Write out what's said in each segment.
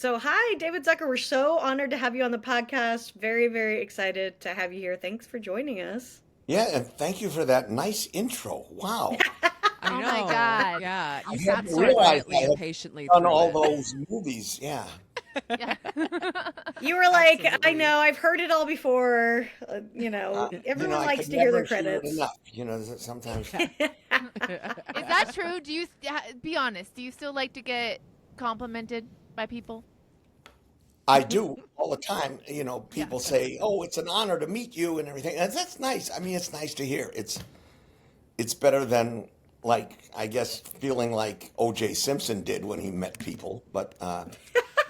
So, hi, David Zucker. We're so honored to have you on the podcast. Very, very excited to have you here. Thanks for joining us. Yeah, and thank you for that nice intro. Wow. I Oh my know. God. Yeah. I You sat hadn't so realized quietly I and had patiently done through all it. those movies. Yeah. Yeah. You were like, I Absolutely. know, I've heard it all before. Everyone I likes could to hear never their hear it credits. enough. Sometimes. Is that true? Do you be honest? Do you still like to get complimented by people? I do all the time. People Yes. say, "Oh, it's an honor to meet you," and everything. And that's nice. I mean, it's nice to hear. It's better than like I guess feeling like O.J. Simpson did when he met people. But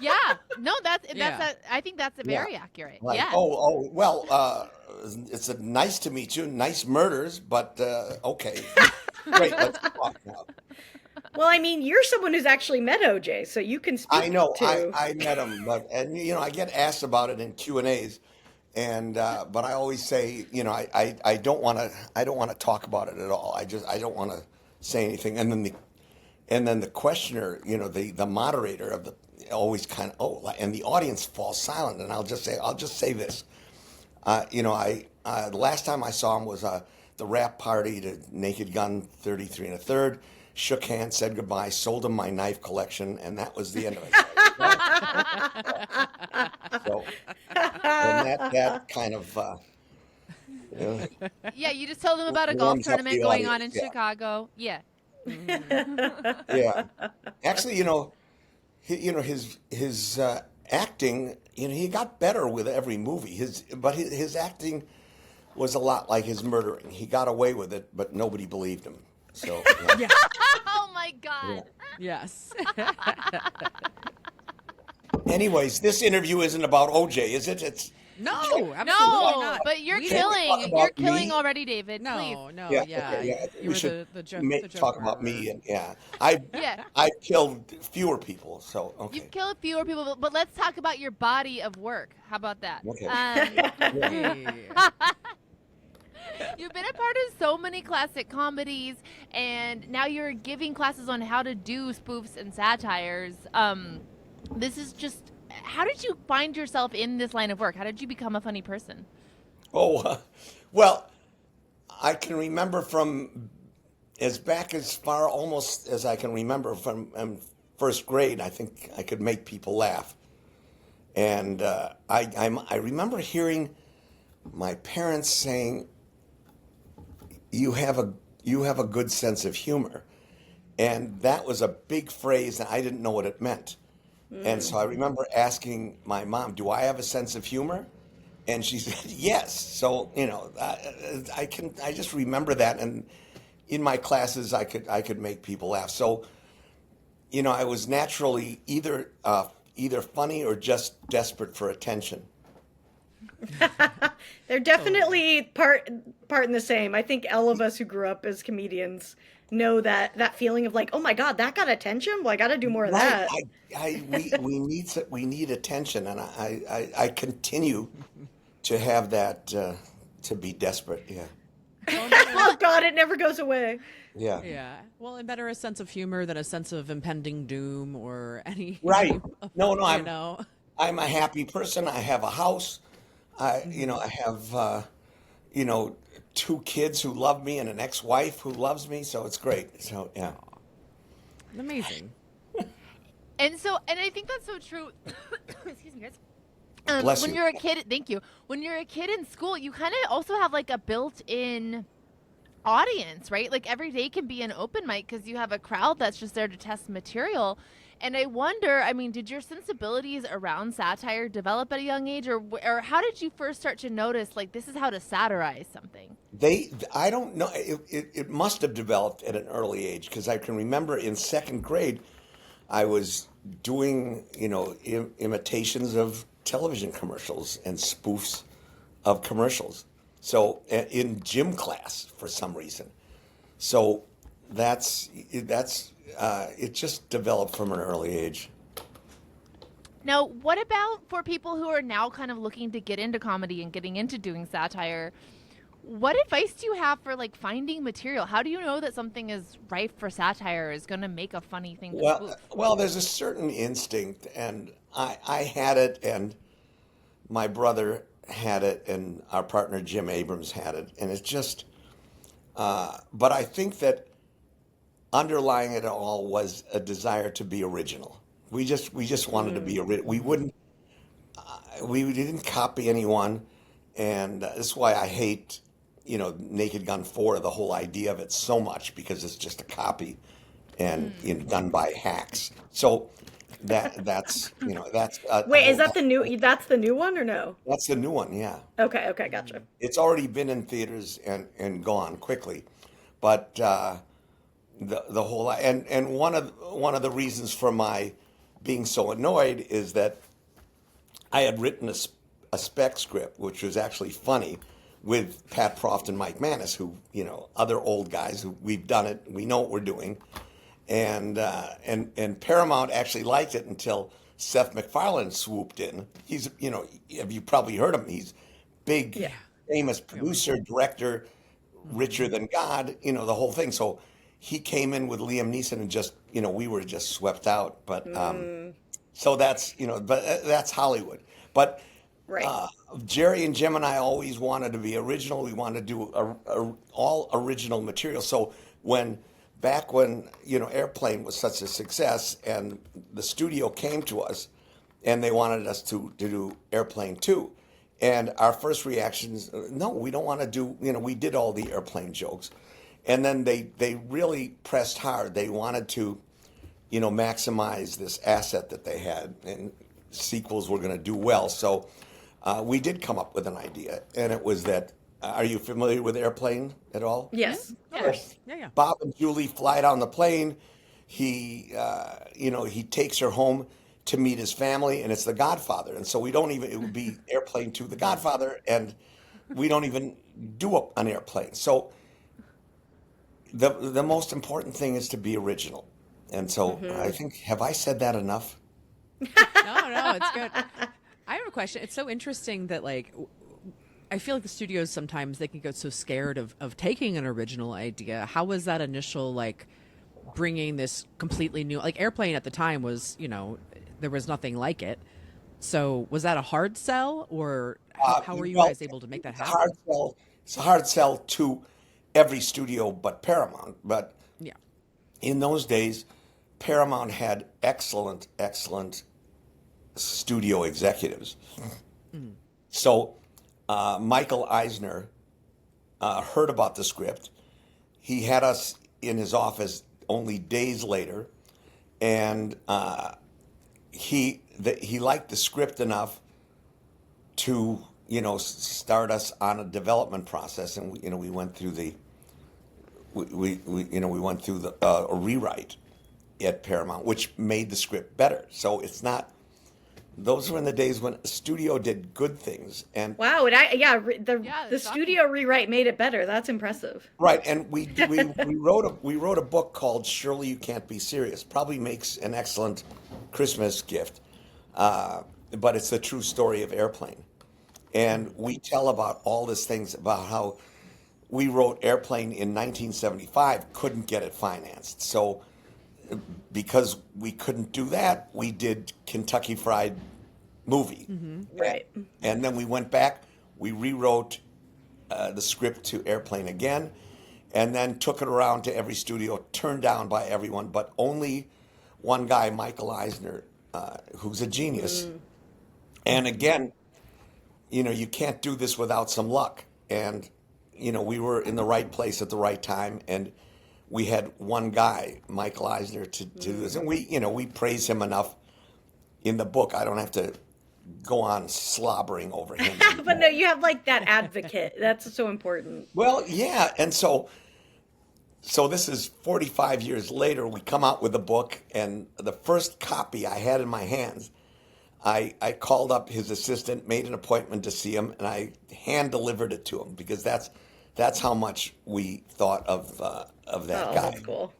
Yeah. No, that's Yeah. I think that's yeah, very accurate. like Yeah. well, it's a nice to meet you. Nice murders, but okay, great. Let's talk now. Well, I mean, you're someone who's actually met OJ, so you can I speak know to. I met him, but and I get asked about it in Q&As, and but I always say I don't want to talk about it at all. I don't want to say anything, and then the questioner, the moderator of the always kind of and the audience falls silent, and I'll just say this. The last time I saw him was the rap party to Naked Gun 33 and a third. Shook hands, said goodbye, sold him my knife collection, and that was the end of it. So, and that kind of uh, Yeah, you just told them about a golf warms up tournament the going on audience. in Yeah, Chicago. Yeah. yeah. Actually, his acting. He got better with every movie. His acting was a lot like his murdering. He got away with it, but nobody believed him. So, yeah. Yeah. Oh my Yeah. God. Yes. Anyways, this interview isn't about OJ, is it? It's No, absolutely No, not. but you're We Can't we talk killing. about You're killing me? already, David. Please. No, Yeah, yeah. okay, yeah. I think You we were should the joke talk about murderer. me, and yeah, I Yeah. I killed fewer people, so You've okay, killed fewer people, but let's talk about your body of work. How about that? okay. Yeah. Hey. You've been a part of so many classic comedies, and now you're giving classes on how to do spoofs and satires. This is just. How did you find yourself in this line of work? How did you become a funny person? Oh, well, I can remember from as far almost as I can remember from first grade. I think I could make people laugh, and I remember hearing my parents saying, "You have a good sense of humor," and that was a big phrase, and I didn't know what it meant. And so I remember asking my mom, "Do I have a sense of humor?" And she said, "Yes." So I just remember that, and in my classes I could make people laugh. So I was naturally either funny or just desperate for attention. They're definitely part in the same. I think all of us who grew up as comedians know that feeling of like, oh my God, that got attention. Well, I got to do more of Right. that. We need attention, and I continue to have that to be desperate. Yeah. Oh God, it never goes away. Yeah. Yeah. Well, and better a sense of humor than a sense of impending doom or any Right. type of, No, you I'm know. I'm a happy person. I have a house. I have two kids who love me and an ex-wife who loves me, so it's great. So yeah. Amazing. And I think that's so true. Excuse me, guys. Bless When you. you're a kid, thank you. When you're a kid in school, you kind of also have like a built-in audience, right? Like every day can be an open mic because you have a crowd that's just there to test material. And I wonder, I mean, did your sensibilities around satire develop at a young age, or how did you first start to notice like this is how to satirize something? I don't know. It must have developed at an early age because I can remember in second grade, I was doing, imitations of television commercials and spoofs of commercials. So in gym class for some reason. So it just developed from an early age. Now, what about for people who are now kind of looking to get into comedy and getting into doing satire? What advice do you have for like finding material? How do you know that something is ripe for satire, is going to make a funny thing to spoof? Well, there's a certain instinct, and I had it, and my brother had it, and our partner Jim Abrams had it, and it's just. But I think that underlying it all was a desire to be original. We just wanted to be original. We didn't copy anyone, and that's why I hate, Naked Gun 4, the whole idea of it so much, because it's just a copy and done by hacks. So that's Wait, is that the new? That's the new one or no? that's the new one, yeah. Okay, okay, gotcha. It's already been in theaters and gone quickly, but the whole and one of the reasons for my being so annoyed is that I had written a spec script, which was actually funny, with Pat Proft and Mike Manis, who, other old guys who we've done it, we know what we're doing. And Paramount actually liked it until Seth MacFarlane swooped in. He's, have you probably heard him? He's big, Yeah. famous producer, director, richer than God, the whole thing. So he came in with Liam Neeson and just, we were just swept out. But so that's, but that's Hollywood. But Right. Jerry and Jim and I always wanted to be original. We wanted to do all original material. So back when Airplane was such a success, and the studio came to us, and they wanted us to do Airplane 2, and our first reactions, no, we don't want to do. We did all the Airplane jokes, and then they really pressed hard. They wanted to, maximize this asset that they had, and sequels were going to do well. So. We did come up with an idea, and it was that. Are you familiar with Airplane at all? Yes. Of course. Yeah. Bob and Julie fly down the plane. He takes her home to meet his family, and it's The Godfather. And so it would be Airplane 2, The Godfather, and we don't even do an airplane. So the most important thing is to be original. And so I think, have I said that enough? No, it's good. I have a question. It's so interesting that, I feel like the studios sometimes they can get so scared of taking an original idea. How was that initial, bringing this completely new, Airplane at the time was, there was nothing like it. So was that a hard sell, or how were you guys able to make that happen? It's a hard sell to every studio but Paramount. But Yeah. in those days, Paramount had excellent studio executives. So Michael Eisner heard about the script. He had us in his office only days later, and he liked the script enough to start us on a development process, and we went through a rewrite at Paramount, which made the script better. So it's not. Those were in the days when a studio did good things, and Wow. The that's studio rewrite made it better. That's impressive. right. And we wrote a book called "Surely You Can't Be Serious." Probably makes an excellent Christmas gift, but it's the true story of Airplane, and we tell about all these things about how we wrote Airplane in 1975, couldn't get it financed, so. Because we couldn't do that, we did Kentucky Fried Movie. Right. And then we went back, we rewrote the script to Airplane again, and then took it around to every studio, turned down by everyone, but only one guy, Michael Eisner, who's a genius. And again, you can't do this without some luck. And, we were in the right place at the right time, and we had one guy, Michael Eisner, to do this, and we praise him enough in the book. I don't have to go on slobbering over him. But no, you have that advocate. That's so important. Well, yeah, and so this is 45 years later. We come out with the book, and the first copy I had in my hands, I called up his assistant, made an appointment to see him, and I hand delivered it to him because that's how much we thought of that guy. That's cool.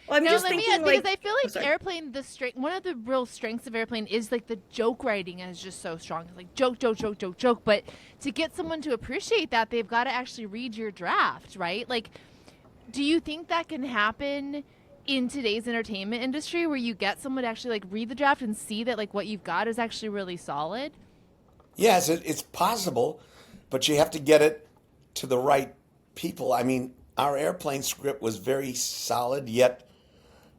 Well, I'm No, just let me thinking, add, because I feel Oh, like sorry. Airplane, one of the real strengths of Airplane is the joke writing is just so strong. It's joke, joke, joke, joke, joke. But to get someone to appreciate that, they've got to actually read your draft, right? Do you think that can happen in today's entertainment industry where you get someone to actually like read the draft and see that like what you've got is actually really solid? Yes, it's possible, but you have to get it to the right people. I mean, our airplane script was very solid, yet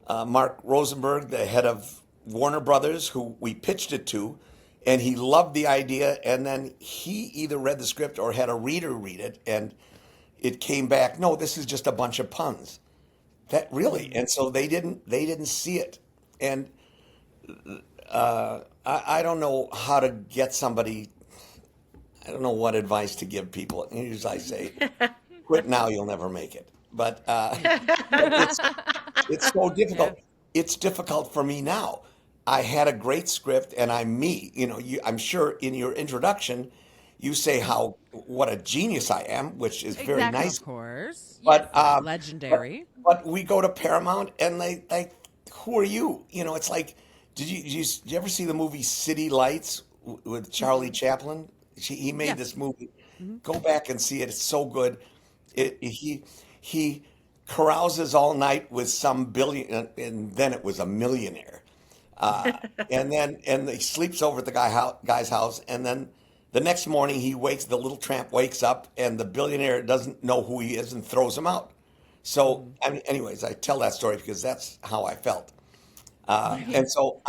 Mark Rosenberg, the head of Warner Brothers, who we pitched it to, and he loved the idea, and then he either read the script or had a reader read it, and it came back, no, this is just a bunch of puns. That really, and so they didn't see it, and I don't know how to get somebody. I don't know what advice to give people. Usually I say, quit now, you'll never make it. But it's so difficult. Yeah. It's difficult for me now. I had a great script, and I'm me. I'm sure in your introduction, you say how what a genius I am, which is very Exactly. nice. Of course. But Legendary. but we go to Paramount, and they like, who are you? It's like, did you ever see the movie City Lights with Charlie Chaplin? He made Yeah. this movie. Go back and see it. It's so good. He carouses all night with some billion, and then it was a millionaire. And he sleeps over at the guy's house, and then the next morning the little tramp wakes up, and the billionaire doesn't know who he is and throws him out. So, I mean, anyways, I tell that story because that's how I felt. And so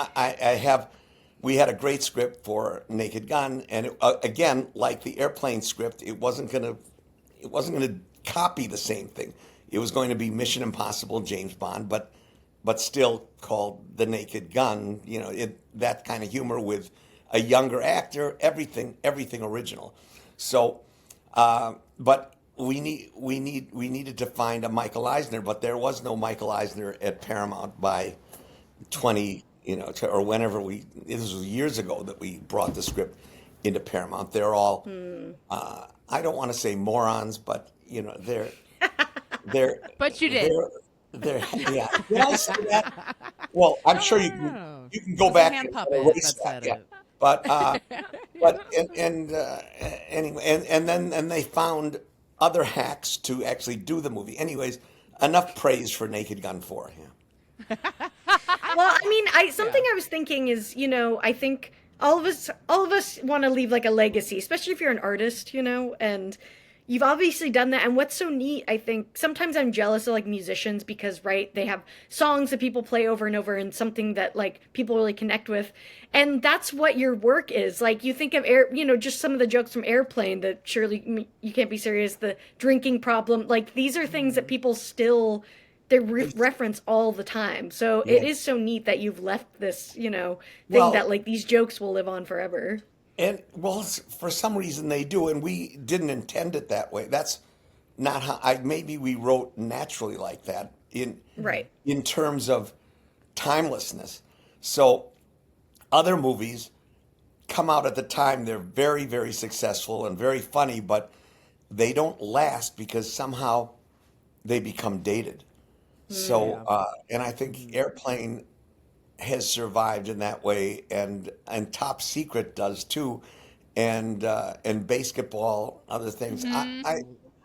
we had a great script for Naked Gun, and again, like the airplane script, it wasn't gonna copy the same thing. It was going to be Mission Impossible, James Bond, but still called The Naked Gun. That kind of humor with a younger actor, everything original. So, but we needed to find a Michael Eisner, but there was no Michael Eisner at Paramount by 20, or whenever this was years ago that we brought the script into Paramount. They're all, I don't want to say morons, but they're. But you did. Yeah. Did I say that? Well, I'm sure you No. you can It go was a back hand and puppet erase that that. said Yeah. it. Anyway, and then they found other hacks to actually do the movie. Anyways, enough praise for Naked Gun 4. Yeah. Well, I mean, something I was thinking is, I think all of us want to leave like a legacy, especially if you're an artist, and you've obviously done that. And what's so neat, I think, sometimes I'm jealous of like musicians because, right, they have songs that people play over and over and something that like people really connect with. And that's what your work is. Like you think of just some of the jokes from Airplane that surely you can't be serious, the drinking problem, like these are things that people still reference all the time. So it is so neat that you've left this, thing Well- that like these jokes will live on forever. And well, for some reason they do, and we didn't intend it that way. That's not how maybe we wrote naturally like that Right. in terms of timelessness. So other movies come out at the time, they're very, very successful and very funny, but they don't last because somehow they become dated. So, and I think Airplane has survived in that way, and Top Secret does too, and Basketball, other things. Love I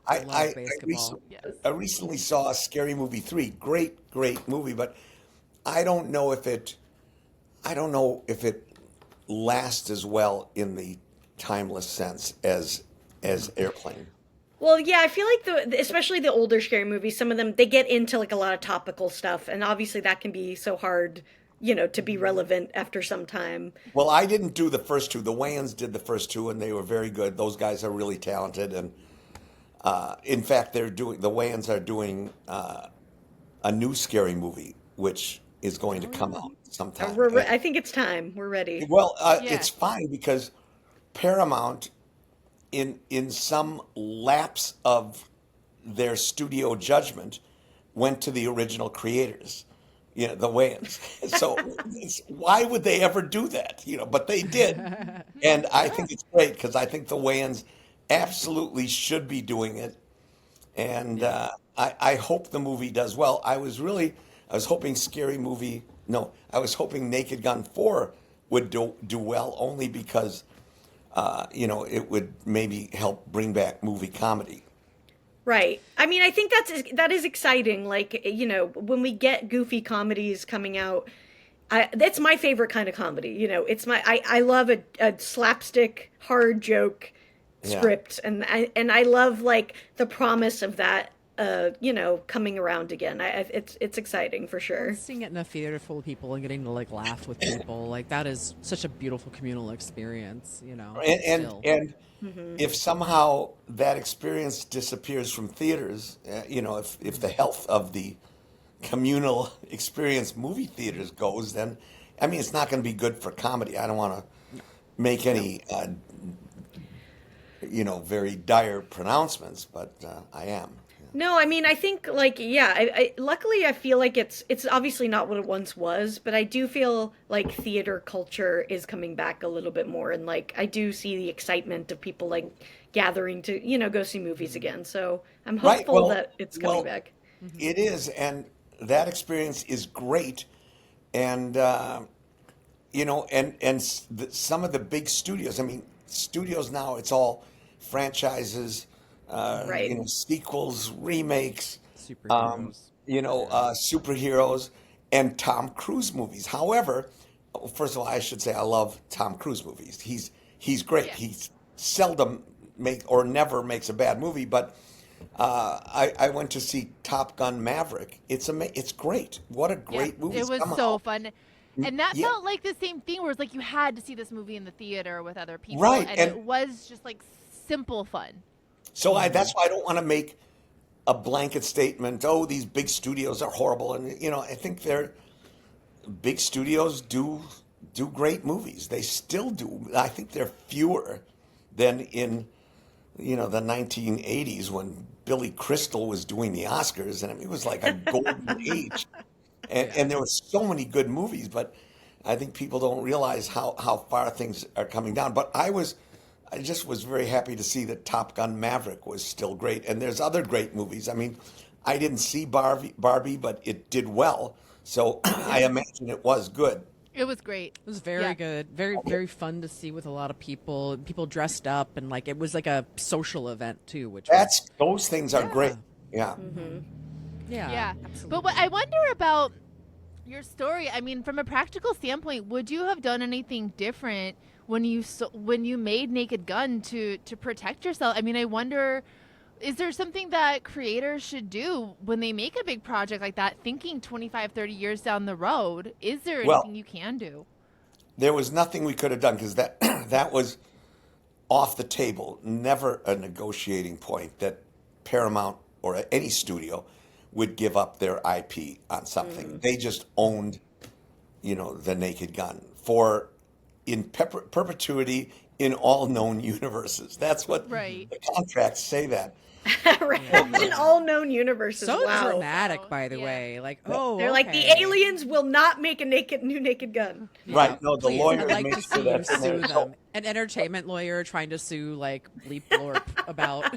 Basketball. I recently saw Scary Movie 3. Great movie, but I don't know if it lasts as well in the timeless sense as Airplane. Well, yeah, I feel like especially the older scary movies, some of them, they get into like a lot of topical stuff, and obviously that can be so hard, to be relevant after some time. Well, I didn't do the first two. The Wayans did the first two, and they were very good. Those guys are really talented, and in fact, the Wayans are doing a new scary movie, which is going to come out sometime. I think it's time. We're ready. Well, Yeah. it's fine because Paramount, in some lapse of their studio judgment, went to the original creators, the Wayans. So why would they ever do that? But they did, and I think it's great because I think the Wayans absolutely should be doing it, and I hope the movie does well. I was hoping I was hoping Naked Gun 4 would do well only because it would maybe help bring back movie comedy. Right. I mean, I think that is exciting. Like, you know, when we get goofy comedies coming out, that's my favorite kind of comedy. You know, I love a slapstick hard joke Yeah. script, and I love like the promise of that. You know, coming around again. It's exciting for And sure. seeing it in a theater full of people and getting to like laugh with people, like that is such a beautiful communal experience, you know, still. And Hmm. if somehow that experience disappears from theaters, you know, if the health of the communal experience movie theaters goes, then I mean it's not going to be good for comedy. I don't want to make any you know, very dire pronouncements, but I am. No, I mean, I think like yeah, luckily I feel like it's obviously not what it once was, but I do feel like theater culture is coming back a little bit more, and like I do see the excitement of people like gathering to, you know, go see movies again. So I'm Right. hopeful that it's coming Well, back. it is, and that experience is great, and you know, some of the big studios. I mean, studios now it's all franchises, you Right. know, sequels, remakes, Superheroes. you know, Yeah. superheroes, and Tom Cruise movies. However, first of all, I should say I love Tom Cruise movies. He's great. Yeah. He's seldom make or never makes a bad movie, but I went to see Top Gun Maverick. It's great. What a Yeah, great movie! it was so Somehow, fun. And that yeah, felt like the same thing where it's like you had to see this movie in the theater with other people, right. and And it was just like simple fun. so that's why I don't want to make a blanket statement. Oh, these big studios are horrible, and you know, I think they're big studios do great movies. They still do. I think they're fewer than in you know the 1980s when Billy Crystal was doing the Oscars, and it was like a golden age. Yeah. And there were so many good movies, but I think people don't realize how far things are coming down. But I just was very happy to see that Top Gun Maverick was still great. And there's other great movies. I mean, I didn't see Barbie, but it did well. So I Yeah. imagine it was good. It was great. It was Yeah. very good, very very fun to see with a lot of people, people dressed up, and like it was like a social event too, which was Those things are great. yeah, Yeah. yeah, Yeah. But what absolutely. I wonder about your story, I mean, from a practical standpoint, would you have done anything different when when you made Naked Gun to protect yourself? I mean, I wonder, is there something that creators should do when they make a big project like that, thinking 25, 30 years down the road? Is there Well, anything you can do? there was nothing we could have done because that that was off the table, never a negotiating point that Paramount or any studio would give up their IP on something. They just owned, you know, the Naked Gun for in perpetuity in all known universes. That's what Right. the contracts say that. Right. Yeah. In all known universes. So Wow. dramatic, Oh, by the yeah. way. Like, oh, They're like the okay. aliens will not make a new Naked Gun. Yeah, Right. No, the please. I'd lawyers like made to sure see you that's in sue there. So, them. An entertainment lawyer trying to sue like Bleep Blorp about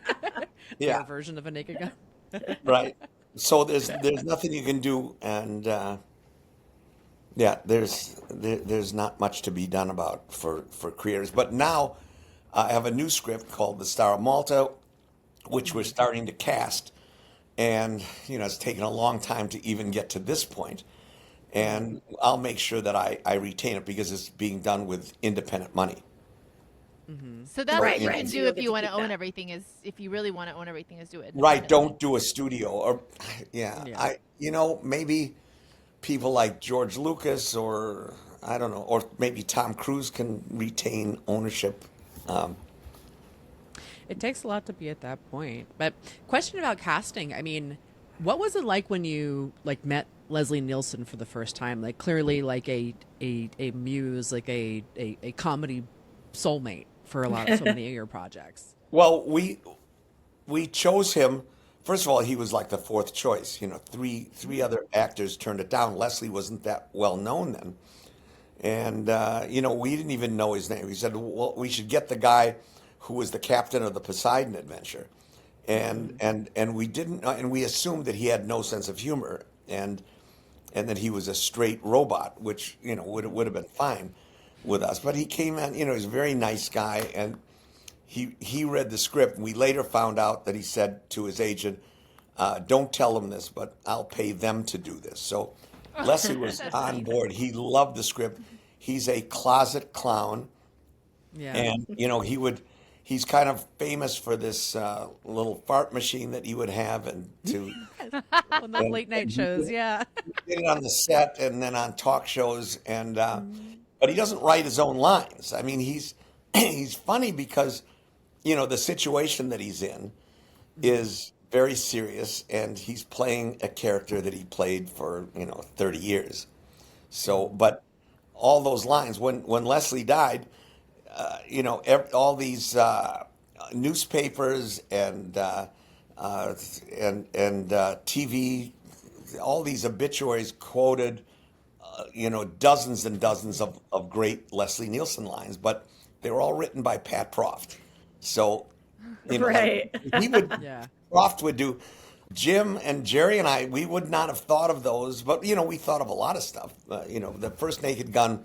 their yeah, version of a Naked Gun. right. So there's nothing you can do, and yeah, there's not much to be done about for creators. But now I have a new script called The Star of Malta, which we're starting to cast, and you know it's taken a long time to even get to this point. And I'll make sure that I retain it because it's being done with independent money. So that's Right, what you right. can So do you'll if get you to want to keep own that. everything, is if you really want to own everything, is do it Right? independently. Don't do a studio, or yeah, Yeah. you know maybe people like George Lucas or I don't know, or maybe Tom Cruise can retain ownership. Um, It takes a lot to be at that point. But question about casting. I mean, what was it like when you like met Leslie Nielsen for the first time? Like clearly like a muse, like a comedy soulmate for a lot of so many of your projects. well, we chose him. First of all, he was like the fourth choice. You know, three other actors turned it down. Leslie wasn't that well known then, and you know we didn't even know his name. We said, well, we should get the guy who was the captain of the Poseidon Adventure, and we didn't, and we assumed that he had no sense of humor, and that he was a straight robot, which would have been fine with us. But he came in, he's a very nice guy, and he read the script, and we later found out that he said to his agent, "Don't tell them this, but I'll pay them to do this." So Leslie was on board. He loved the script. He's a closet clown, Yeah. and he's kind of famous for this little fart machine that he would have, and to On the late night shows, yeah. did it on the set and then on talk shows, and but he doesn't write his own lines. I mean, he's funny because the situation that he's in is very serious, and he's playing a character that he played for 30 years. So, but all those lines, when Leslie died, all these newspapers and TV, all these obituaries quoted, dozens and dozens of great Leslie Nielsen lines, but they were all written by Pat Proft. So, Right. he would, Yeah. Proft would do. Jim and Jerry and I, we would not have thought of those, but we thought of a lot of stuff. The first Naked Gun,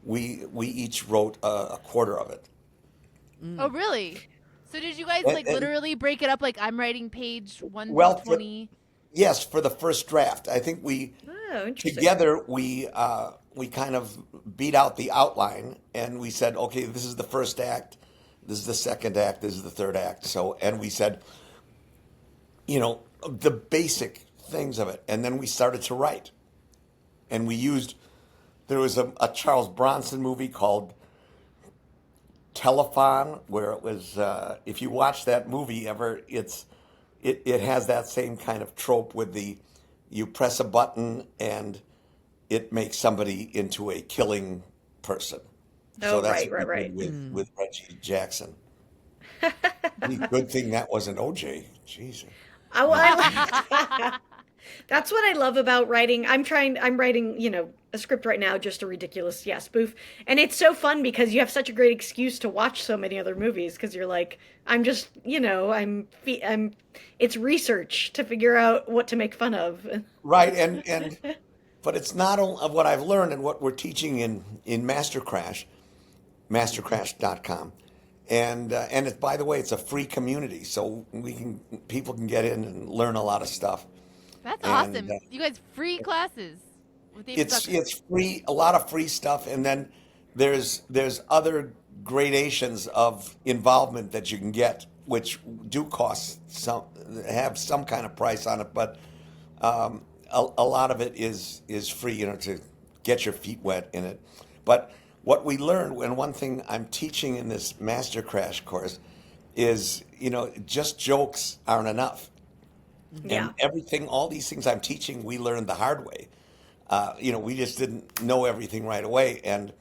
we each wrote a quarter of it. Oh, really? So did you guys literally break it up? Like I'm writing page 1 Well, to 20. Yes, for the first draft. I think we Oh, interesting. together we kind of beat out the outline, and we said, okay, this is the first act, this is the second act, this is the third act. So, and we said, the basic things of it, and then we started to write, and there was a Charles Bronson movie called Telephone, where it was, if you watch that movie ever, it has that same kind of trope with you press a button and it makes somebody into a killing person. Oh, that's right, what we right, did with Reggie Jackson. Good thing that wasn't OJ. Jeez. That's what I love about writing. I'm writing, a script right now, just a ridiculous, spoof. And it's so fun because you have such a great excuse to watch so many other movies because you're like, I'm just, it's research to figure out what to make fun of. Right, but it's not only what I've learned and what we're teaching in Master Crash, mastercrash.com. And it's, by the way, it's a free community, so people can get in and learn a lot of stuff. That's awesome. You guys free classes with David Zucker. It's free, a lot of free stuff, and then there's other gradations of involvement that you can get, which do cost have some kind of price on it, but a lot of it is free, to get your feet wet in it. But what we learned, and one thing I'm teaching in this Master Crash course, is just jokes aren't enough. Yeah. And all these things I'm teaching, we learned the hard way. We just didn't know everything right away, and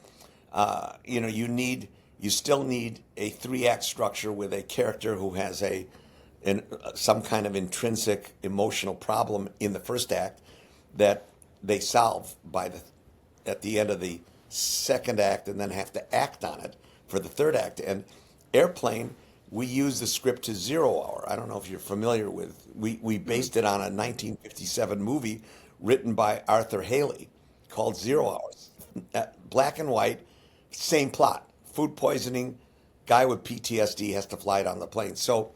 you still need a 3-act structure with a character who has some kind of intrinsic emotional problem in the first act that they solve at the end of the second act, and then have to act on it for the third act. And Airplane, we used the script to 0 Hour. I don't know if you're familiar with. We based it on a 1957 movie written by Arthur Haley called 0 Hours. Black and white, same plot. Food poisoning, guy with PTSD has to fly down the plane. So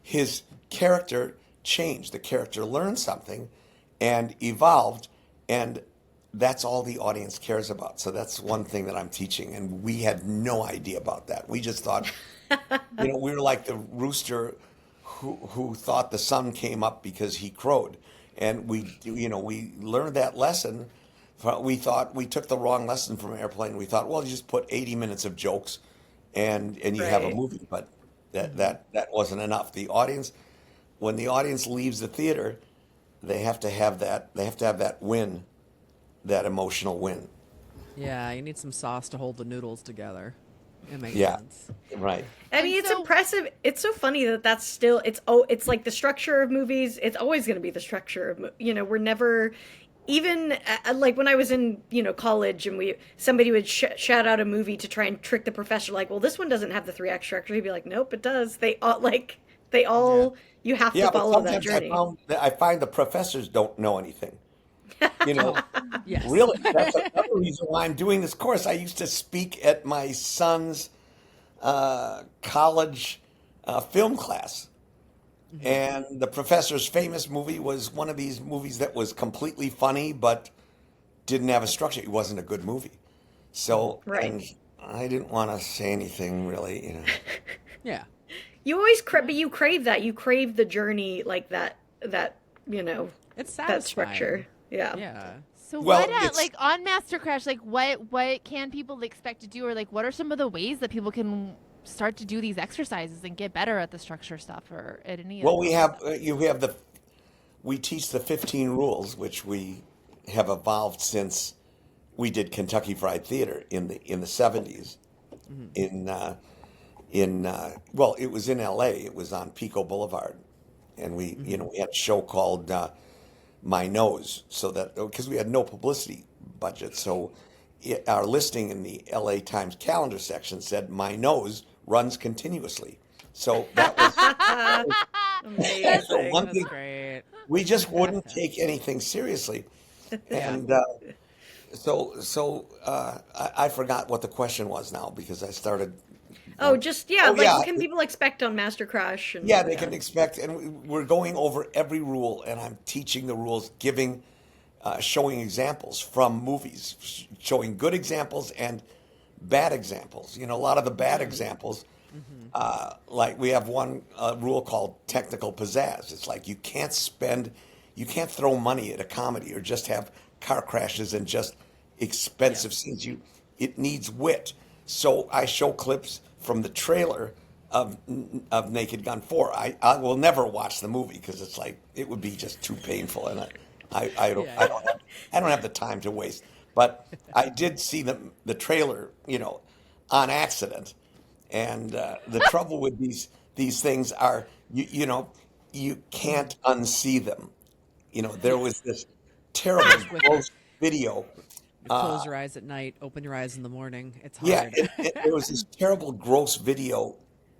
his character changed. The character learned something and evolved, and that's all the audience cares about. So that's one thing that I'm teaching, and we had no idea about that. We just thought, we were like the rooster who thought the sun came up because he crowed, and we learned that lesson. We thought we took the wrong lesson from Airplane. We thought, well, you just put 80 minutes of jokes, and you have a Right. movie. But that wasn't enough. The audience, when the audience leaves the theater, they have to have that. They have to have that win, that emotional win. Yeah, you need some sauce to hold the noodles together. It makes Yeah. sense. Right. I mean, And it's so- impressive. It's so funny that that's still it's like the structure of movies. It's always going to be the structure of we're never even like when I was in college and somebody would shout out a movie to try and trick the professor, like, well, this one doesn't have the 3-act structure. He'd be like, nope, it does. They all you have Yeah, to but follow that sometimes journey. I find the professors don't know anything. Yes. Really, that's another reason why I'm doing this course. I used to speak at my son's college film class. And the professor's famous movie was one of these movies that was completely funny, but didn't have a structure. It wasn't a good movie. So, Right. and I didn't want to say anything really, Yeah. You always crave, but you crave that. You crave the journey like that. That It's that satisfying. structure. Yeah. Yeah. So Well, what it's- like on Master Crash, like what can people expect to do, or like what are some of the ways that people can start to do these exercises and get better at the structure stuff or at any of Well, that we stuff? have we teach the 15 rules, which we have evolved since we did Kentucky Fried Theater in the 70s. Well, it was in L.A. It was on Pico Boulevard, and we had a show called My Nose, so that because we had no publicity budget, so our listing in the L.A. Times calendar section said My Nose runs continuously. So that was Amazing. one That's thing. great. We just wouldn't take anything seriously, and I forgot what the question was now because I started. Oh, just Oh, like yeah. what can people expect on Master Crash? And, Yeah, they can expect, and we're going over every rule, and I'm teaching the rules, showing examples from movies, showing good examples and bad examples. A lot of the bad examples, like we have one rule called technical pizzazz. It's like you can't throw money at a comedy or just have car crashes and just expensive scenes. It needs wit. So I show clips from the trailer of Naked Gun 4. I will never watch the movie because it's like it would be just too painful, and I don't have the time to waste. But I did see the trailer, on accident, and the trouble with these things are you can't unsee them. There was this terrible gross video. You close your eyes at night, open your eyes in the morning. It's hard. Yeah, there was this terrible, gross video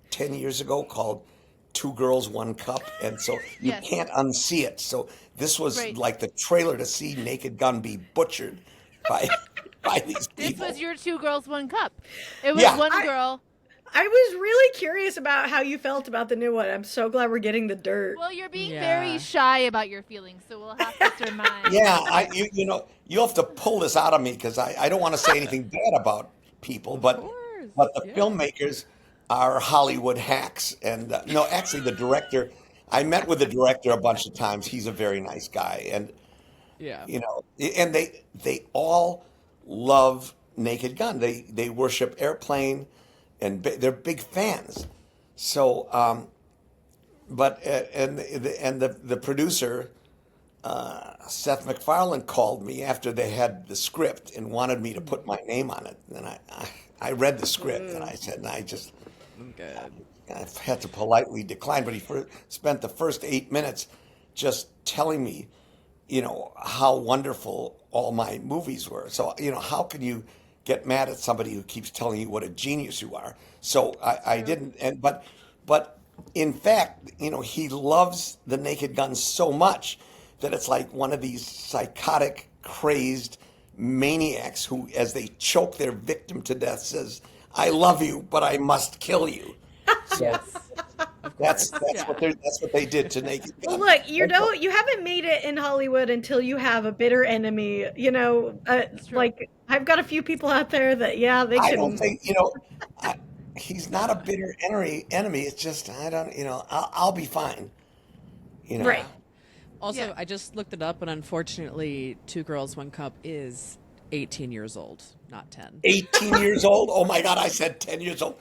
10 years ago called Two Girls, One Cup. And so you Yes. can't unsee it. So this was Right. like the trailer to see Naked Gun be butchered by these This people. was your 2 girls, 1 cup. It was Yeah. one girl. I was really curious about how you felt about the new one. I'm so glad we're getting the dirt. Well, you're being Yeah. very shy about your feelings, so we'll have to surmise. Yeah, you have to pull this out of me because I don't want to say anything bad about people, but course, the yeah. filmmakers are Hollywood hacks. And no, actually, the director. I met with the director a bunch of times. He's a very nice guy, and Yeah. and they all love Naked Gun. They worship Airplane, and they're big fans. So, but and the producer. Seth MacFarlane called me after they had the script and wanted me to put my name on it. And I read the script and I said, Good. I had to politely decline. But he spent the first 8 minutes just telling me, how wonderful all my movies were. So, how can you get mad at somebody who keeps telling you what a genius you are? So I didn't. But in fact, he loves the Naked Gun so much that it's like one of these psychotic, crazed maniacs who, as they choke their victim to death, says, "I love you, but I must kill you." So that's what they did to Naked Well, Gun. look, you haven't made it in Hollywood until you have a bitter enemy. Like I've got a few people out there that they I can. don't think he's not a bitter enemy. It's just I don't I'll be fine. Right. Also, Yeah. I just looked it up, and unfortunately, Two Girls, One Cup is 18 years old, not 10. 18 years old. Oh my God! I said 10 years old.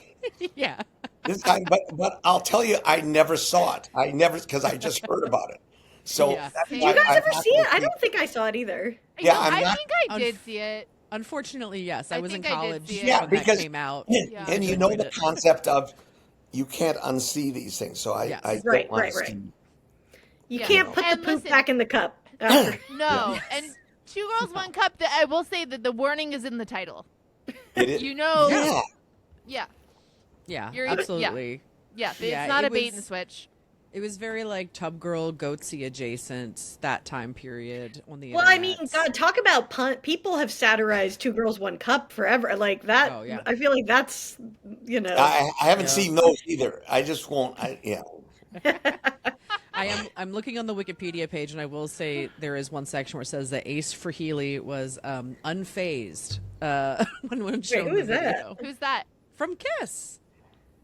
Yeah. This guy, but I'll tell you, I never saw it. I never because I just heard about it. So Yeah. that's Did why You guys I'm ever not see gonna it? I don't think I saw it either. Yeah, No, I'm I not- think I did see it. Unfortunately, yes. I I was in think I did college see it. Yeah, when because that came out. Yeah. and you know the concept of you can't unsee these things. So Yes. I don't Right, want right, to right. see. You Yeah. can't put the And poop listen- back in the cup. After. No, and 2 girls, 1 cup. I will say that the warning is in the title. It is, You know, yeah. yeah, Yeah, You're either- absolutely. yeah. It's Yeah, not it a bait was- and switch. It was very like Tub Girl, Goatsy adjacent, that time period on the Well, I mean, internet. God, talk about People have satirized Two Girls, One Cup forever. Like that. Oh, yeah. I feel like that's I haven't Yeah. seen those either. I just won't. Yeah. I'm looking on the Wikipedia page, and I will say there is one section where it says that Ace Frehley was unfazed when Wait, shown who the is that? video Who's that? from Kiss.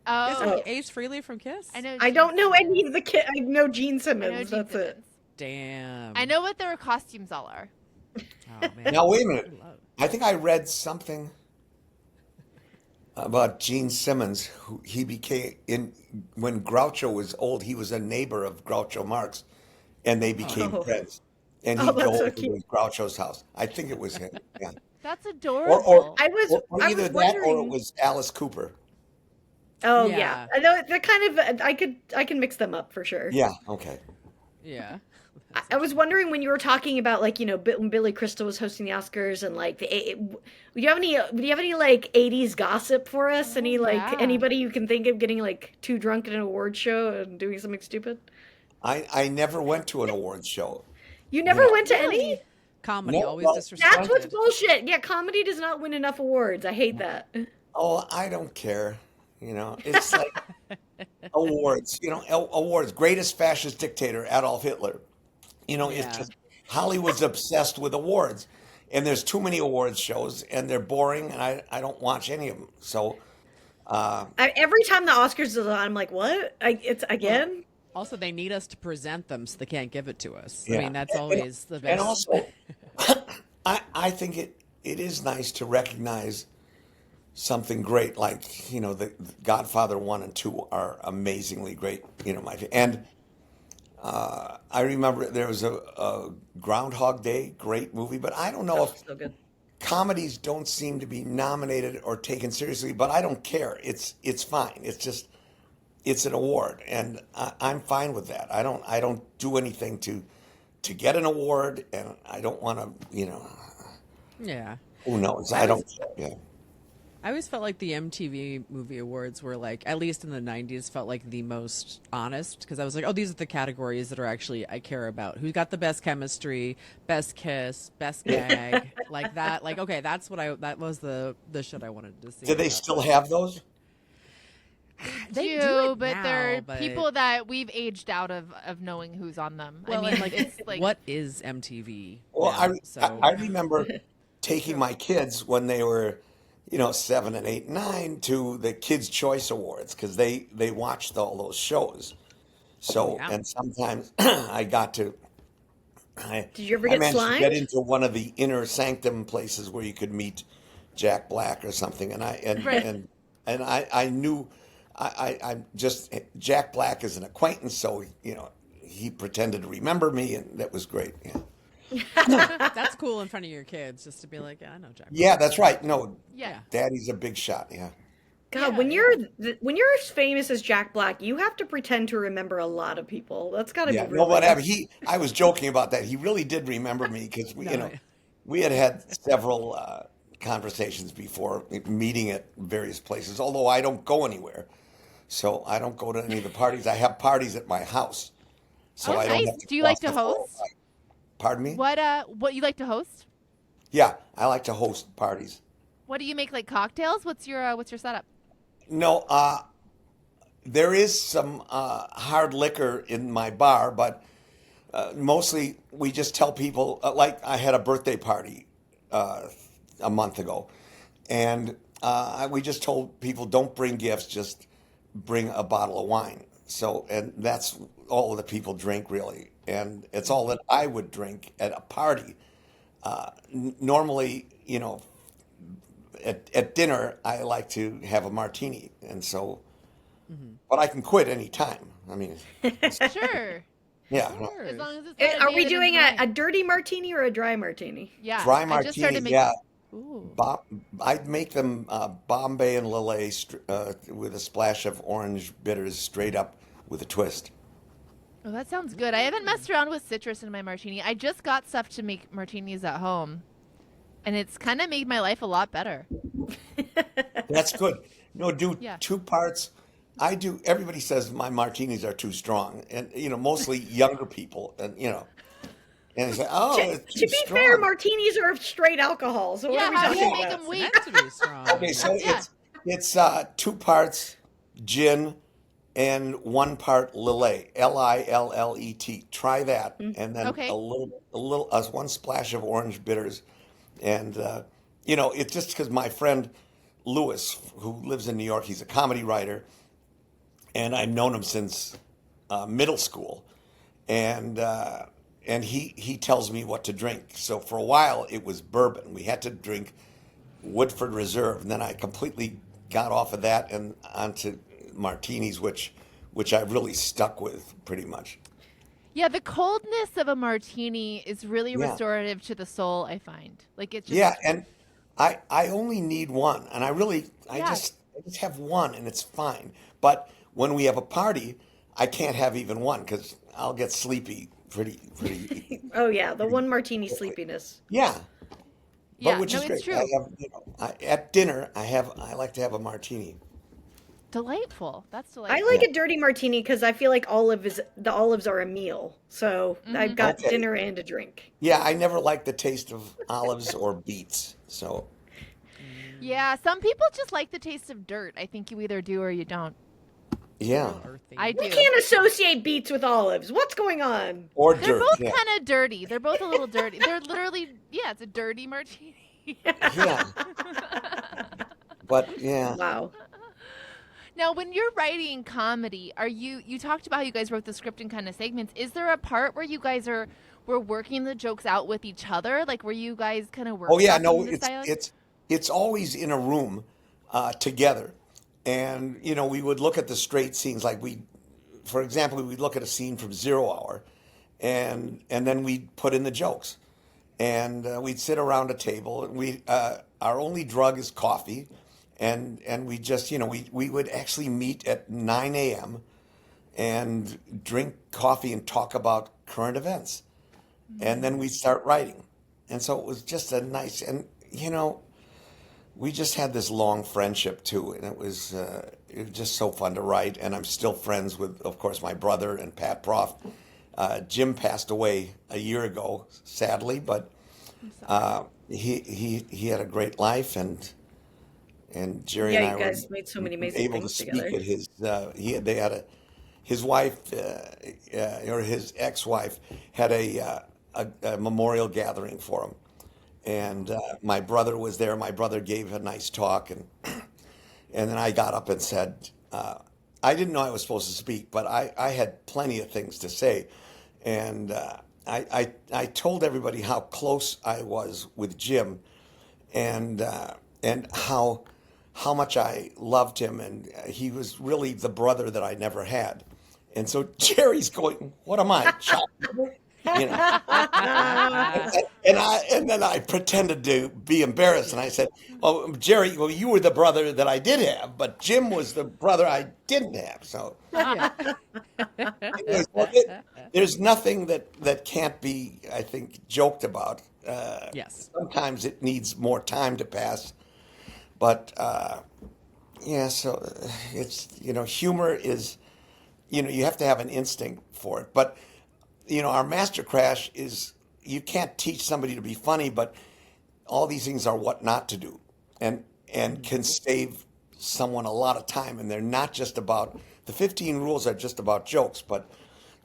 Oh, Isn't Ace Frehley from Kiss? I know. I Gene don't know Simmons. any of the kid. I know Gene I know Simmons. Gene That's it. Simmons. Damn. I know what their costumes all are. Oh, man. Now wait a minute. I think I read something about Gene Simmons. Who he became when Groucho was old. He was a neighbor of Groucho Marx, and they became Oh. friends. And Oh, he'd that's go so over cute. to Groucho's house. I think it was him. Yeah. That's Or, adorable. I was either that or it wondering. was Alice Cooper. Oh Yeah. yeah, I know they're kind of. I can mix them up for sure. Yeah. Okay. Yeah. I was wondering when you were talking about like when Billy Crystal was hosting the Oscars and like do you have any like 80s gossip for us? Any like yeah. anybody you can think of getting like too drunk at an award show and doing something stupid? I never went to an awards show. You never know. went to any? Really? Comedy No, always well, That's disrespected. what's bullshit. Yeah, comedy does not win enough awards. I hate that. Oh, I don't care. It's like awards. Awards. Greatest fascist dictator, Adolf Hitler. Yeah. It's just Hollywood's obsessed with awards, and there's too many awards shows, and they're boring, and I don't watch any of them. So, Every time the Oscars is on, I'm like, what? It's again? Also, they need us to present them, so they can't give it to us. Yeah. I mean, that's always the best. and also, I think it is nice to recognize something great, like the Godfather 1 and 2 are amazingly great. And I remember there was a Groundhog Day, great movie, but I don't know if So good. comedies don't seem to be nominated or taken seriously. But I don't care. It's fine. It's an award, and I'm fine with that. I don't do anything to get an award, and I don't want to. Yeah. Who knows? I don't. Yeah. I always felt like the MTV Movie Awards were like, at least in the 90s, felt like the most honest, because I was like, oh, these are the categories that are actually I care about. Who got the best chemistry, best kiss, best gag, like that. Like, okay, that was the shit I wanted to see. Do they still have those? They do, do it but now, they're but- people that we've aged out of knowing who's on them. Well, I mean, and, like, it's like what is MTV? Well, now? I remember taking my kids when they were, 7 and 8 and 9 to the Kids' Choice Awards because they watched all those shows. So, Yeah. and sometimes I got to. Did you ever I get managed to slimed? get into one of the inner sanctum places where you could meet Jack Black or something, and Right. I knew I just Jack Black is an acquaintance, so he pretended to remember me, and that was great. Yeah. That's cool in front of your kids, just to be like, yeah, I know Jack. Yeah, that's right. No, yeah. Daddy's a big shot. Yeah. God, Yeah, when you're as famous as Jack Black, you have to pretend to remember a lot of people. That's got to Yeah, be no, really. whatever. I was joking about that. He really did remember me because No, we had several conversations before meeting at various places. Although I don't go anywhere, so I don't go to any of the parties. I have parties at my house, so Oh, I don't nice. have to. Do you like cross to the host? 405. Pardon me? What you like to host? Yeah, I like to host parties. What do you make, like cocktails? What's your setup? No, there is some hard liquor in my bar, but mostly we just tell people. Like I had a birthday party a month ago, and we just told people don't bring gifts, just bring a bottle of wine. So, and that's all the people drink really, and it's all that I would drink at a party. Normally, at dinner, I like to have a martini, and so, but I can quit any time. I mean, Sure. yeah, no. As long as it's not Are a we day that doing ends a in dirty martini or a dry martini? yeah. Dry I just started martini, making. yeah. Ooh. I'd make them Bombay and Lillet with a splash of orange bitters, straight up with a twist. Oh, that sounds good. I haven't messed around with citrus in my martini. I just got stuff to make martinis at home, and it's kind of made my life a lot better. That's good. No, do Yeah. 2 parts. I do. Everybody says my martinis are too strong, and mostly younger people, and and they say, "Oh, it's To too be strong." fair, martinis are straight alcohol. So what Yeah, are we how do talking you make about? them weak? Meant to be strong. Okay, so Yeah. It's 2 parts gin and 1 part Lillet, Lillet. Try that, and then Okay. one splash of orange bitters, and it's just because my friend Lewis, who lives in New York, he's a comedy writer, and I've known him since middle school, and he tells me what to drink. So for a while it was bourbon. We had to drink Woodford Reserve, and then I completely got off of that and onto martinis, which I really stuck with pretty much. Yeah, the coldness of a martini is really Yeah, restorative to the soul, I find. Like it yeah, just and I only need one, and yes. I just have one, and it's fine. But when we have a party, I can't have even one because I'll get sleepy pretty Oh yeah, the pretty one martini quickly. sleepiness. Yeah, but Yeah, which no, is it's great. I true. have, at dinner, I like to have a martini. Delightful. That's I delightful. like Yeah. a dirty martini because I feel like the olives are a meal. So I've got Okay. dinner and a drink. Yeah, I never like the taste of olives or beets. So, Yeah, some people just like the taste of dirt. I think you either do or you don't. yeah. Real earthy. I We do. can't associate beets with olives. What's going on? Or They're dirt. both Yeah. kind of dirty. They're both a little dirty. They're literally, yeah, it's a dirty martini. Yeah. But yeah. Wow. Now, when you're writing comedy, you talked about how you guys wrote the script in kind of segments. Is there a part where you guys were working the jokes out with each other? Like, were you guys kind of Oh yeah, no, workshopping this dialogue? it's always in a room together. And we would look at the straight scenes like for example, we'd look at a scene from Zero Hour and then we'd put in the jokes. And we'd sit around a table. And our only drug is coffee, and we just we would actually meet at 9 a.m. and drink coffee and talk about current events, and then we'd start writing. And so it was just a nice, and we just had this long friendship too, and it was just so fun to write. And I'm still friends with, of course, my brother and Pat Proft. Jim passed away a year ago, sadly, but I'm sorry. he had a great life, and Jerry Yeah, and you I were guys made so many amazing able to things speak together. at his wife or his ex-wife had a memorial gathering for him, and my brother was there. My brother gave a nice talk, and then I got up and said, I didn't know I was supposed to speak, but I had plenty of things to say. And I told everybody how close I was with Jim, and how much I loved him, and he was really the brother that I never had. And so Jerry's going, "What am I, child?" You know. And then I pretended to be embarrassed, and I said, "Oh, Jerry, well, you were the brother that I did have, but Jim was the brother I didn't have." So, Yeah. anyways, there's nothing that can't be, I think, joked about. Yes. Sometimes it needs more time to pass, but yeah. So it's humor is you have to have an instinct for it, but our master crash is you can't teach somebody to be funny, but all these things are what not to do, and can save someone a lot of time. And they're not just about the 15 rules are just about jokes, but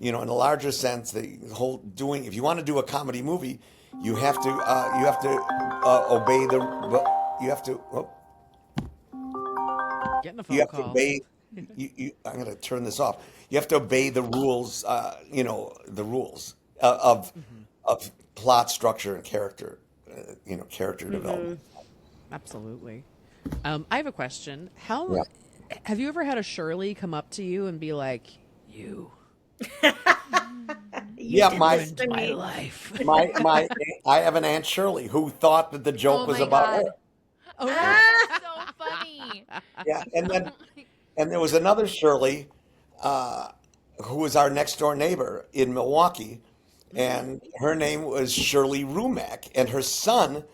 in a larger sense, the whole doing. If you want to do a comedy movie, you have to obey you have to oh, Getting a you phone have to call. obey. I'm going to turn this off. You have to obey the rules. The rules of plot structure and character. Character development. Absolutely. I have a question. How Yeah. have you ever had a Shirley come up to you and be like, "You You Yeah, did this ruined to my me. life"? my I have an Aunt Shirley who thought that the joke Oh was my about her. god. Oh, really? That's so funny. Yeah, and Oh then my and there was another Shirley uh, who was our next door neighbor in Milwaukee, and her name was Shirley Rumack, and her son,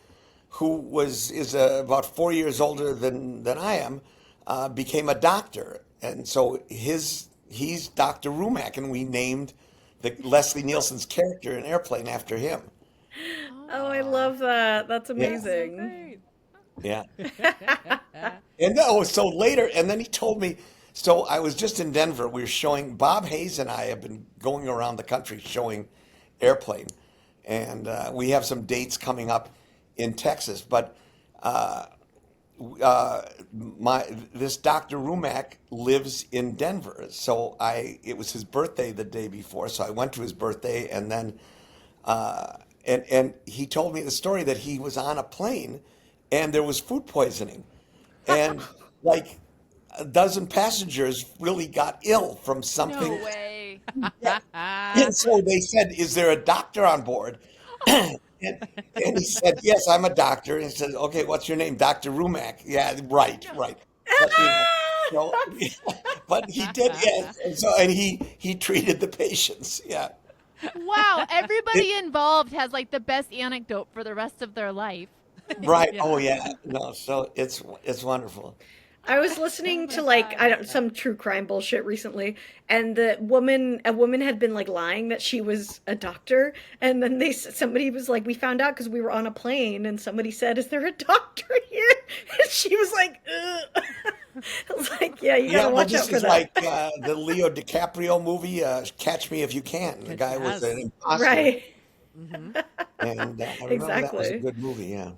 who is about 4 years older than I am, became a doctor, and so he's Dr. Rumack, and we named the Leslie Nielsen's character in Airplane after him. oh Oh, my I god. love that. That's Yeah. That's so amazing. great. Yeah. And no, so later, and then he told me, so I was just in Denver. We were showing, Bob Hayes and I have been going around the country showing Airplane. And we have some dates coming up in Texas. But uh, this Dr. Rumack lives in Denver. So it was his birthday the day before. So I went to his birthday, and then and he told me the story that he was on a plane and there was food poisoning, and like a dozen passengers really got ill from something. No way. And so they said, "Is there a doctor on board?" And he said, "Yes, I'm a doctor." And he said, "Okay, what's your name?" "Dr. Rumack." "Yeah, right, right." But, so, but he did, yes. And he treated the patients. Yeah. Wow, everybody involved has like the best anecdote for the rest of their life. Right. Yeah. Oh yeah. No. So it's wonderful. I was listening to like I don't some true crime bullshit recently, and a woman had been like lying that she was a doctor, and then somebody was like, we found out because we were on a plane, and somebody said, "Is there a doctor here?" And she was like, ugh. I was like, yeah, you Yeah. gotta Well, watch out this for is that. like the Leo DiCaprio movie, Catch Me If You Can. The guy was Yes. an imposter, Right. Hmm. and I remember that was a Exactly. good movie. Yeah.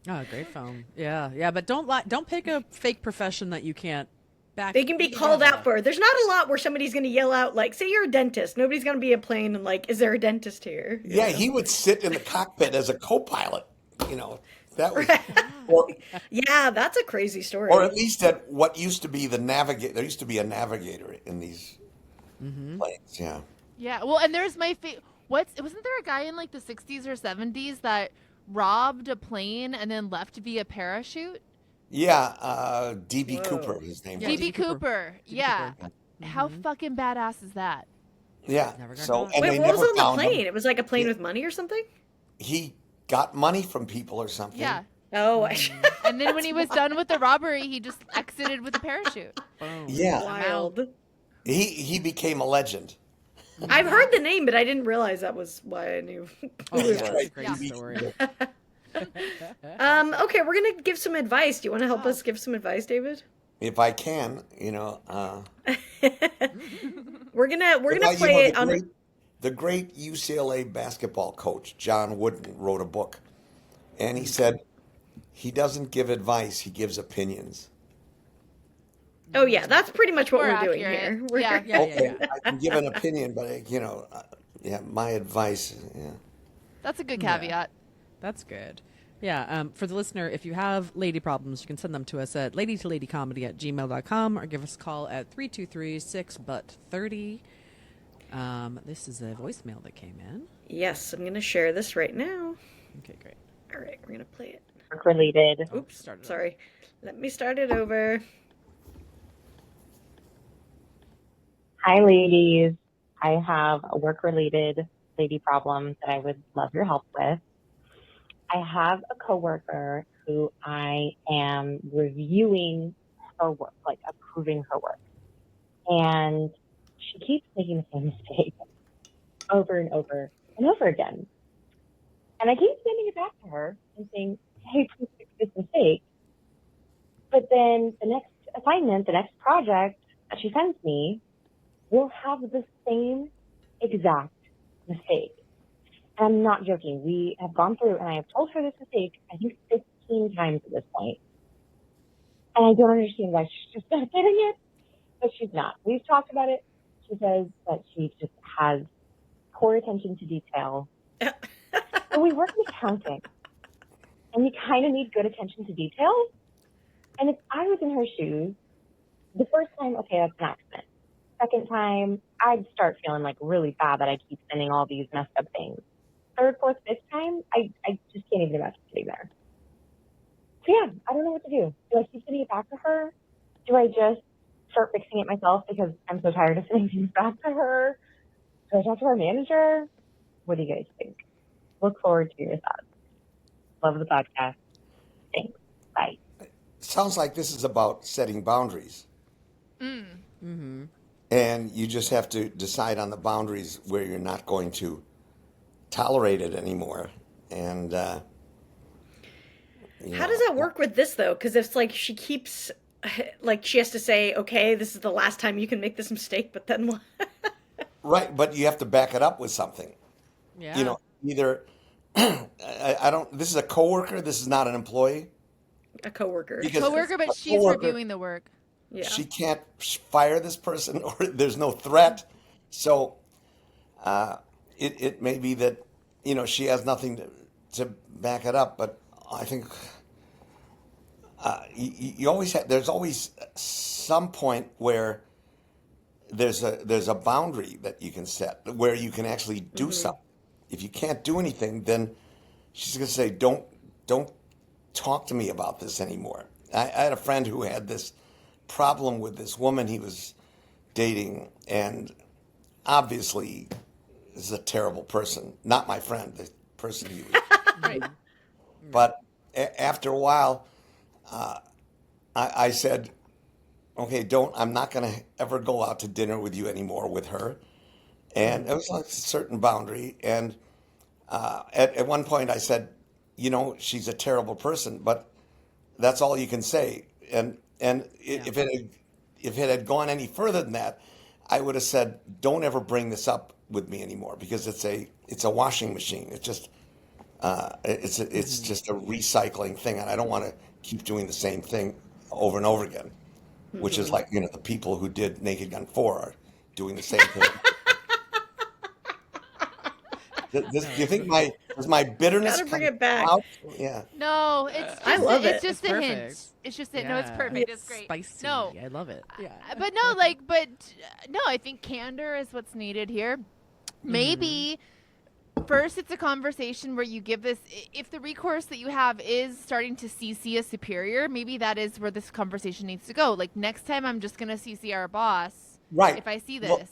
Oh, great film. Yeah, yeah, but don't lie. Don't pick a fake profession that you can't back. They can be You gotta have called out a. for. There's not a lot where somebody's gonna yell out like, say you're a dentist. Nobody's gonna be a plane and like, is there a dentist here? You Yeah. know? He would sit in the cockpit as a co-pilot. You know, that was, or Yeah, that's a crazy or story. at least at what used to be the navigator. There used to be a navigator in these planes. Yeah. Yeah, well, and there's my wasn't there a guy in like the 60s or 70s that robbed a plane and then left via parachute? Yeah. DB Whoa. Cooper, his name Yeah, was. DB Cooper. DB Yeah. Cooper. How fucking badass is that? Yeah. Never got So, caught. and Wait, they what was never on the found him. plane? It was like a plane He, with money or something? he got money from people or something. Yeah. Oh, And then when he was done with the robbery, he just exited with a parachute. Boom. Yeah. I'm out. wild. He became a legend. I've heard the name, but I didn't realize that was why I knew Oh, who yeah, it it's a was. great Yeah. story. Okay, we're gonna give some advice. Do you want to help Oh. us give some advice, David? If I can, We're gonna well, play it on. the great UCLA basketball coach John Wooden wrote a book, and he said he doesn't give advice; he gives opinions. Oh yeah, that's pretty much what More we're doing accurate. here. We're, Yeah. Yeah, Okay, yeah. I can give an opinion, but yeah, my advice. Yeah. That's a good Yeah. caveat. That's good. Yeah, for the listener, if you have lady problems, you can send them to us at ladytoladycomedy@gmail.com or give us a call at 323-6-BUT-30. This is a voicemail that came in. Yes, I'm gonna share this right now. Okay, great. All right, we're gonna play it. Work related. Oh, Oops, started over. sorry. Let me start it over. Hi, ladies. I have a work related lady problem that I would love your help with. I have a coworker who I am reviewing her work, like approving her work. And she keeps making the same mistake over and over and over again. And I keep sending it back to her and saying, hey, please fix this mistake. But then the next assignment, the next project that she sends me will have the same exact mistake. And I'm not joking. We have gone through and I have told her this mistake, I think 15 times at this point. And I don't understand why she's just not getting it, but she's not. We've talked about it. She says that she just has poor attention to detail. But we work in accounting, and you kind of need good attention to detail. And if I was in her shoes, the first time, okay, that's an accident. Second time, I'd start feeling like really bad that I keep sending all these messed up things. Third, fourth, fifth time, I just can't even imagine sitting there. So yeah, I don't know what to do. Do I keep sending it back to her? Do I just start fixing it myself because I'm so tired of sending things back to her? Do I talk to our manager? What do you guys think? Look forward to your thoughts. Love the podcast. Thanks. Bye. Sounds like this is about setting boundaries, Mm-hmm. and you just have to decide on the boundaries where you're not going to tolerate it anymore. And You How know. does that work with this though? Because it's like she keeps, like she has to say, okay, this is the last time you can make this mistake, but then what? Right, but you have to back it up with something. Yeah. You know, either I don't. This is a coworker. This is not an employee. A coworker. Because Coworker, but a she's coworker, reviewing the work. Yeah. she can't fire this person, or there's no threat. So it may be that she has nothing to back it up. But I think you always have. There's always some point where there's a boundary that you can set where you can actually do something. If you can't do anything, then she's going to say, don't talk to me about this anymore. I had a friend who had this problem with this woman he was dating, and obviously is a terrible person. Not my friend, the person he was. Right. But after a while, I said, okay, I'm not going to ever go out to dinner with you anymore with her. And it was like a certain boundary. And at one point I said, she's a terrible person, but that's all you can say. And if it had gone any further than that, I would have said, don't ever bring this up with me anymore, because it's a washing machine. It's just it's just a recycling thing, and I don't want to keep doing the same thing over and over again. Which is like, the people who did Naked Gun 4 are doing the same thing. Do you think my bitterness Gotta bring come it back. out? Yeah. No, it's just I love it's it. just It's a perfect. hint. It's just no, it's perfect. It's great. Spicy. No, I love it. Yeah. but no, I think candor is what's needed here. Maybe first it's a conversation where you give this, if the recourse that you have is starting to CC a superior, maybe that is where this conversation needs to go. Like, next time I'm just going to CC our boss. Right. If I see this. Well,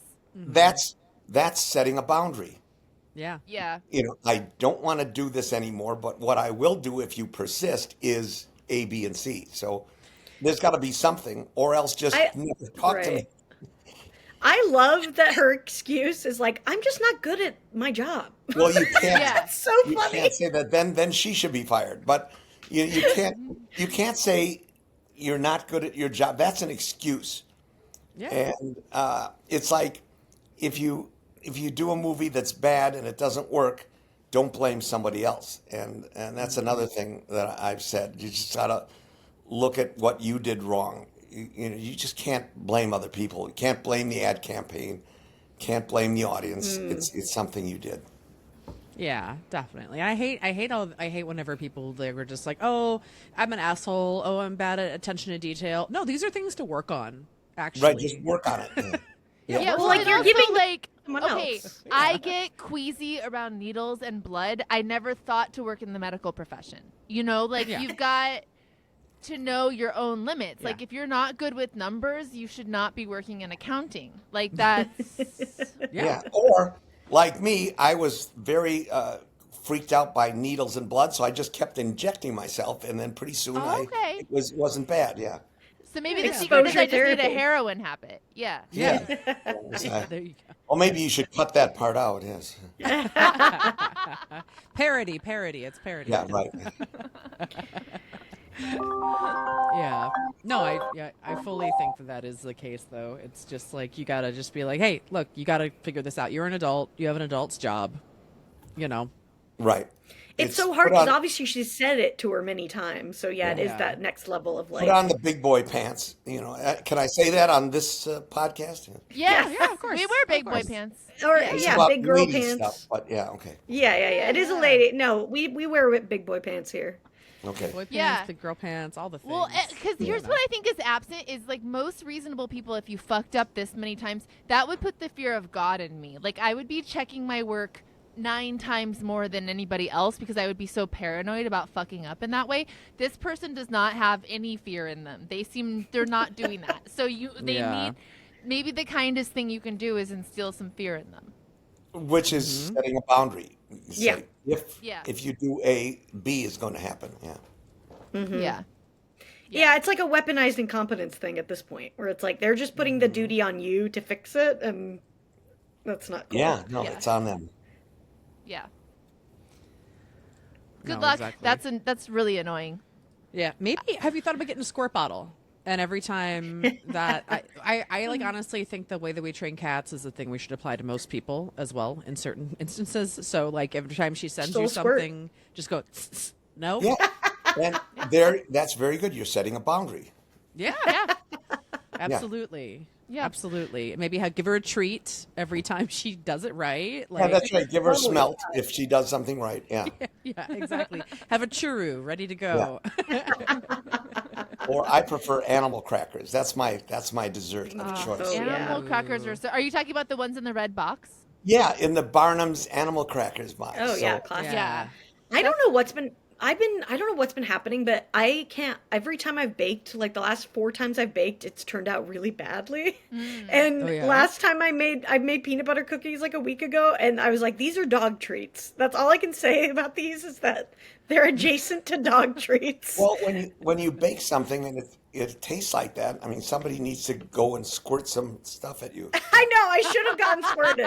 that's setting a boundary. Yeah. Yeah. I don't want to do this anymore, but what I will do if you persist is A, B, and C. So there's got to be something, or else just never talk to me. I love that her excuse is like, I'm just not good at my job. Well, you can't. Yeah. It's so You funny. can't say that. Then she should be fired. But you can't say you're not good at your job. That's an excuse. Yeah. And it's like if you do a movie that's bad and it doesn't work, don't blame somebody else. And that's another thing that I've said. You just gotta look at what you did wrong. You just can't blame other people. You can't blame the ad campaign. Can't blame the audience. It's something you did. Yeah, definitely. I hate whenever people, they were just like, "Oh, I'm an asshole. Oh, I'm bad at attention to detail." No, these are things to work on. Actually, Right, just work on it. Yeah, well, like, and you're also, giving like, someone okay, else. I get queasy around needles and blood. I never thought to work in the medical profession. Like, you've got to know your own limits. Yeah. Like, if you're not good with numbers, you should not be working in accounting. Like, that's Yeah. Or like me, I was very freaked out by needles and blood, so I just kept injecting myself, and then pretty soon okay. it wasn't bad. Yeah. So maybe the secret is Exposure I just need a therapy. heroin habit. Yeah. Yeah. there you go. Well, maybe you should cut that part out. Yes. Parody. It's parody. Yeah. Right. Yeah. No, I fully think that is the case, though. It's just like, you gotta just be like, hey, look, you gotta figure this out. You're an adult. You have an adult's job. Right. It's so hard because put on, obviously she's said it to her many times. So yeah, it is Yeah. that next level of like. put on the big boy pants. Can I say that on this podcast? Yeah, of course. We wear big Of boy course. pants. Or It's yeah, about big girl lady pants. stuff, but yeah. Okay. Yeah. It is a lady. No, we wear big boy pants here. Okay. Boy pants, Yeah. big girl pants, all the things. Well, because here's what I think is absent is, like, most reasonable people, if you fucked up this many times, that would put the fear of God in me. Like, I would be checking my work 9 times more than anybody else because I would be so paranoid about fucking up in that way. This person does not have any fear in them. They're not doing that. So they need, maybe the kindest thing you can do is instill some fear in them. Which is setting a boundary. You Yeah. say, Yeah. If you do A, B is going to happen. Yeah. Yeah. Yeah, it's like a weaponized incompetence thing at this point, where it's like they're just putting the duty on you to fix it, and that's not cool. Yeah. No, Yeah. it's on them. Yeah. Good No, luck. exactly. That's really annoying. Yeah, maybe. Have you thought about getting a squirt bottle? And every time that I like honestly think the way that we train cats is the thing we should apply to most people as well in certain instances. So like every time she sends Still you squirt. something, just go no. Yeah, and that's very good. You're setting a boundary. Yeah, Yeah. absolutely. Yeah. Absolutely. Maybe give her a treat every time she does it right. Yeah, Like that's right. Give her a smelt if she does something right. Yeah. yeah, exactly. Have a churro ready to go. Or I prefer animal crackers. That's my dessert of choice. Oh, yeah. Animal crackers are so. Are you talking about the ones in the red box? Yeah, in the Barnum's animal crackers box. Oh yeah, So, classic. Yeah. I don't know what's been I don't know what's been happening, but I can't every time I've baked, like the last 4 times I've baked, it's turned out really badly. And Oh, yeah? last time I made peanut butter cookies like a week ago, and I was like, these are dog treats. That's all I can say about these is that they're adjacent to dog treats. well, when you bake something and it tastes like that, I mean, somebody needs to go and squirt some stuff at you. I know, I should have gotten squirted.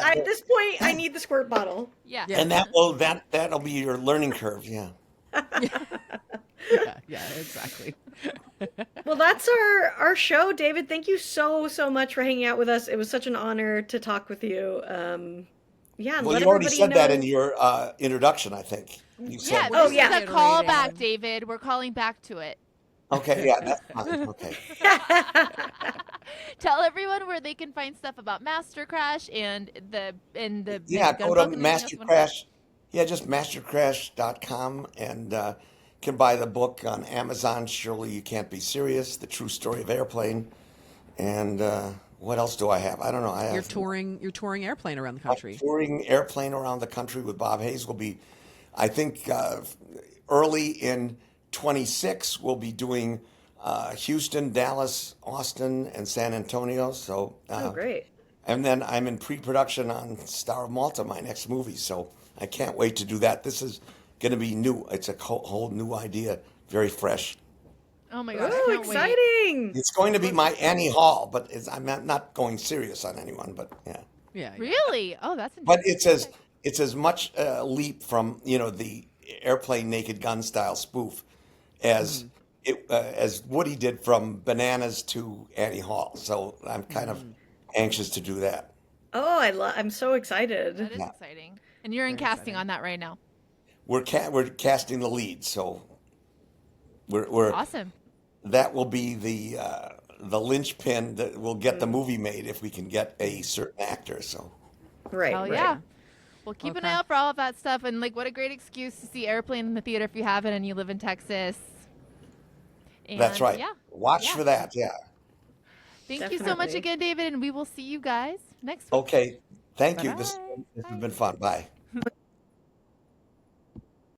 At this point, I need the squirt bottle. Yeah. And that'll be your learning curve. Yeah. Yeah, exactly. Well, that's our show, David. Thank you so much for hanging out with us. It was such an honor to talk with you. Yeah, Well, let you already everybody said know. that in your introduction, I think. You said. Yeah. Oh, This yeah. is a callback, David. We're calling back to it. Okay. Yeah. That's fine. Okay. Tell everyone where they can find stuff about Master Crash and the Yeah. gun Go book to and anything else Master you wanna- Crash. Yeah, just mastercrash.com and can buy the book on Amazon. Surely You Can't Be Serious: The True Story of Airplane. And what else do I have? I don't know. I have You're touring airplane around the country. touring airplane around the country with Bob Hayes will be, I think, early in 26. We'll be doing Houston, Dallas, Austin, and San Antonio. So, Oh, great. and then I'm in pre-production on Star of Malta, my next movie. So I can't wait to do that. This is going to be new. It's a whole new idea, very fresh. Oh my gosh! I Oh, can't wait. exciting. It's going to be my Annie Hall, but I'm not going serious on anyone. But yeah. Yeah. Really? Oh, that's But interesting. it's as much a leap from the airplane Naked Gun style spoof as as Woody did from Bananas to Annie Hall. So I'm kind of anxious to do that. Oh, I'm so excited. That is exciting. And you're in casting on that right now. We're casting the lead, so we're Awesome. that will be the linchpin that will get the movie made if we can get a certain actor. So Right. Hell right. yeah. Well, keep an eye Okay. out for all of that stuff. And like, what a great excuse to see Airplane in the theater if you haven't and you live in Texas. And, that's right. Yeah. Watch Yeah. for that. Yeah. Thank you so much Definitely. again, David. And we will see you guys next week. Okay. Thank you. This Bye. has been fun. Bye.